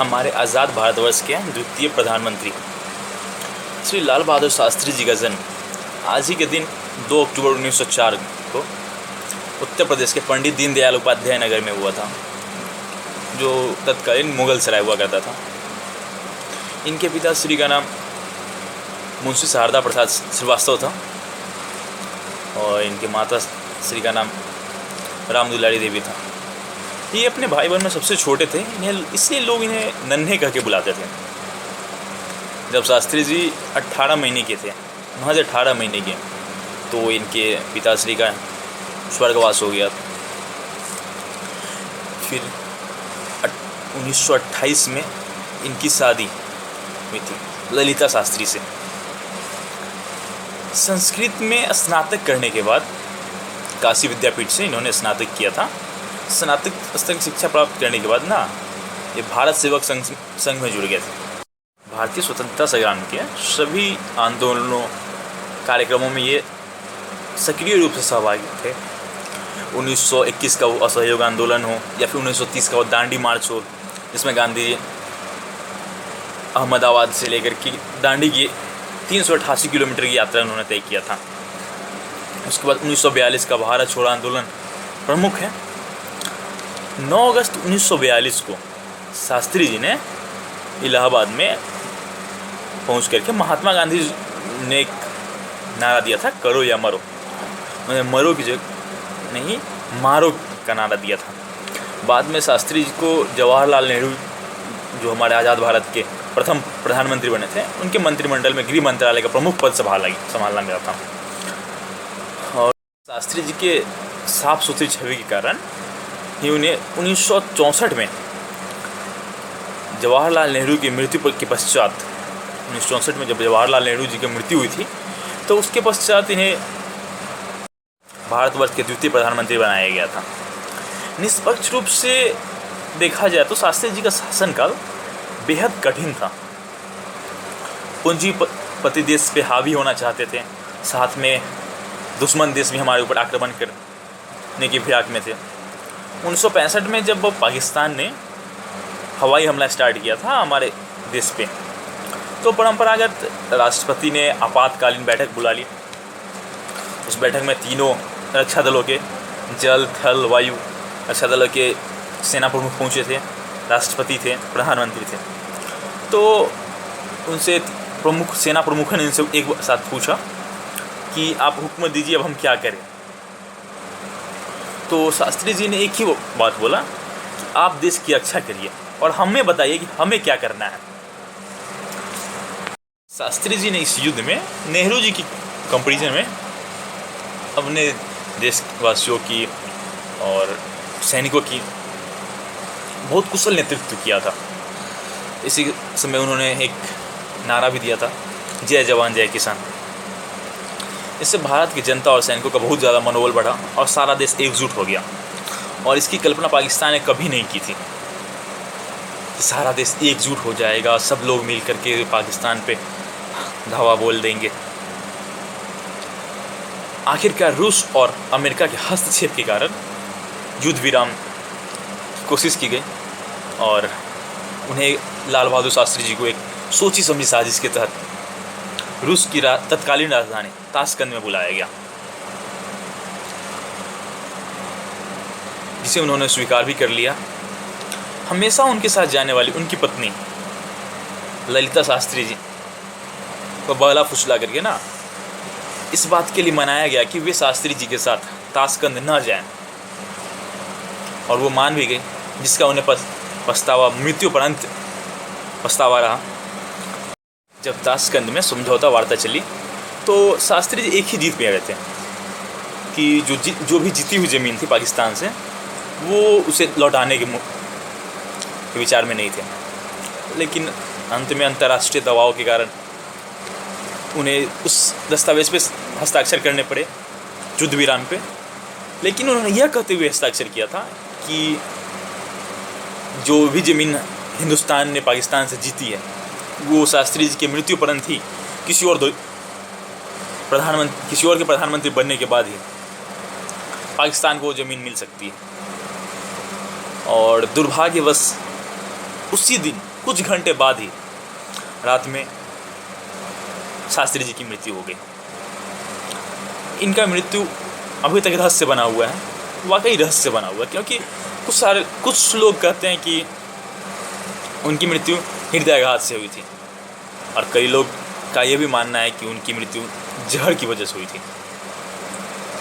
हमारे आज़ाद भारतवर्ष के द्वितीय प्रधानमंत्री श्री लाल बहादुर शास्त्री जी का जन्म आज ही के दिन 2 अक्टूबर 1904 को उत्तर प्रदेश के पंडित दीनदयाल उपाध्याय नगर में हुआ था, जो तत्कालीन मुगल सराय हुआ करता था। इनके पिता श्री का नाम मुंशी शारदा प्रसाद श्रीवास्तव था और इनके माता श्री का नाम राम दुलारी देवी था। ये अपने भाई बहन में सबसे छोटे थे, इसलिए लोग इन्हें नन्हे कह के बुलाते थे। जब शास्त्री जी 18 महीने के थे, महज 18 महीने के, तो इनके पिताश्री का स्वर्गवास हो गया। फिर 1928 में इनकी शादी हुई थी ललिता शास्त्री से। संस्कृत में स्नातक करने के बाद काशी विद्यापीठ से इन्होंने स्नातक किया था। स्नातक स्तर की शिक्षा प्राप्त करने के बाद ये भारत सेवक संघ में जुड़ गए थे। भारतीय स्वतंत्रता संग्राम के सभी आंदोलनों कार्यक्रमों में ये सक्रिय रूप से सहभागी थे। 1921 का वो असहयोग आंदोलन हो या फिर 1930 का वो दांडी मार्च हो, जिसमें गांधी जी अहमदाबाद से लेकर के दांडी की 388 किलोमीटर की यात्रा उन्होंने तय किया था। उसके बाद 1942 का भारत छोड़ो आंदोलन प्रमुख है। 9 अगस्त 1942 को शास्त्री जी ने इलाहाबाद में पहुंच करके महात्मा गांधी ने एक नारा दिया था, करो या मरो। उन्होंने मरो की जगह नहीं मारो का नारा दिया था। बाद में शास्त्री जी को जवाहरलाल नेहरू, जो हमारे आज़ाद भारत के प्रथम प्रधानमंत्री बने थे, उनके मंत्रिमंडल में गृह मंत्रालय का प्रमुख पद संभालना मिला था। और शास्त्री जी के साफ सुथरी छवि के कारण ही उन्हें 1964 में जवाहरलाल नेहरू की मृत्यु के पश्चात, 1964 में जब जवाहरलाल नेहरू जी की मृत्यु हुई थी, तो उसके पश्चात इन्हें भारतवर्ष के द्वितीय प्रधानमंत्री बनाया गया था। निष्पक्ष रूप से देखा जाए तो शास्त्री जी का शासनकाल बेहद कठिन था। पूंजीपति देश पे हावी होना चाहते थे, साथ में दुश्मन देश भी हमारे ऊपर आक्रमण करने की फिराक में थे। 1965 में जब पाकिस्तान ने हवाई हमला स्टार्ट किया था हमारे देश पे, तो परंपरागत राष्ट्रपति ने आपातकालीन बैठक बुला ली। उस बैठक में तीनों रक्षा दलों के, जल थल वायु रक्षा दलों के सेना प्रमुख पहुँचे थे, राष्ट्रपति थे, प्रधानमंत्री थे। तो उनसे सेना प्रमुख ने इनसे एक साथ पूछा कि आप हुक्म दीजिए, अब हम क्या करें। तो शास्त्री जी ने एक ही बात बोला कि आप देश की रक्षा करिए और हमें बताइए कि हमें क्या करना है। शास्त्री जी ने इस युद्ध में नेहरू जी की कंपैरिजन में अपने देशवासियों की और सैनिकों की बहुत कुशल नेतृत्व किया था। इसी समय उन्होंने एक नारा भी दिया था, जय जवान जय किसान। इससे भारत की जनता और सैनिकों का बहुत ज़्यादा मनोबल बढ़ा और सारा देश एकजुट हो गया। और इसकी कल्पना पाकिस्तान ने कभी नहीं की थी कि सारा देश एकजुट हो जाएगा, सब लोग मिल करके पाकिस्तान पे धावा बोल देंगे। आखिरकार रूस और अमेरिका के हस्तक्षेप के कारण युद्ध विराम की कोशिश की गई और उन्हें लाल बहादुर शास्त्री जी को एक सोची समझी साजिश के तहत रूस की तत्कालीन राजधानी ताशकंद में बुलाया गया, जिसे उन्होंने स्वीकार भी कर लिया। हमेशा उनके साथ जाने वाली उनकी पत्नी ललिता शास्त्री जी को बगला फुसला करके इस बात के लिए मनाया गया कि वे शास्त्री जी के साथ ताशकंद न जाएं, और वो मान भी गई, जिसका उन्हें पछतावा मृत्युपरंत पछतावा रहा। जब ताशकंद में समझौता वार्ता चली तो शास्त्री जी एक ही जीत पे गए थे कि जो भी जीती हुई ज़मीन थी पाकिस्तान से, वो उसे लौटाने के विचार में नहीं थे। लेकिन अंत में अंतर्राष्ट्रीय दबाव के कारण उन्हें उस दस्तावेज़ पे हस्ताक्षर करने पड़े युद्ध विराम पे। लेकिन उन्होंने यह कहते हुए हस्ताक्षर किया था कि जो भी ज़मीन हिंदुस्तान ने पाकिस्तान से जीती है, वो शास्त्री जी की मृत्युपरंत ही किसी और के प्रधानमंत्री बनने के बाद ही पाकिस्तान को वो ज़मीन मिल सकती है। और दुर्भाग्यवश उसी दिन कुछ घंटे बाद ही रात में शास्त्री जी की मृत्यु हो गई। इनका मृत्यु अभी तक रहस्य बना हुआ है, वाकई रहस्य बना हुआ है, क्योंकि कुछ लोग कहते हैं कि उनकी मृत्यु हृदयाघात से हुई थी, और कई लोग का ये भी मानना है कि उनकी मृत्यु जहर की वजह से हुई थी।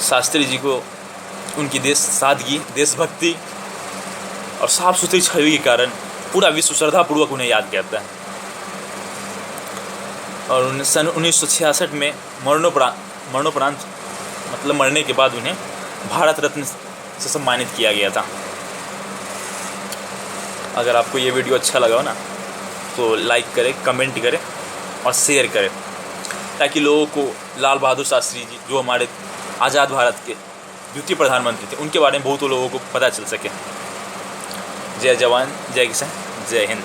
शास्त्री जी को उनकी सादगी, देशभक्ति और साफ सुथरी छवि के कारण पूरा विश्व श्रद्धापूर्वक उन्हें याद करता है। और सन 1966 में मरणोपरांत मतलब मरने के बाद उन्हें भारत रत्न से सम्मानित किया गया था। अगर आपको ये वीडियो अच्छा लगा हो ना, तो लाइक करें, कमेंट करें और शेयर करें, ताकि लोगों को लाल बहादुर शास्त्री जी, जो हमारे आज़ाद भारत के द्वितीय प्रधानमंत्री थे, उनके बारे में बहुत लोगों को पता चल सके। जय जवान, जय किसान, जय हिंद।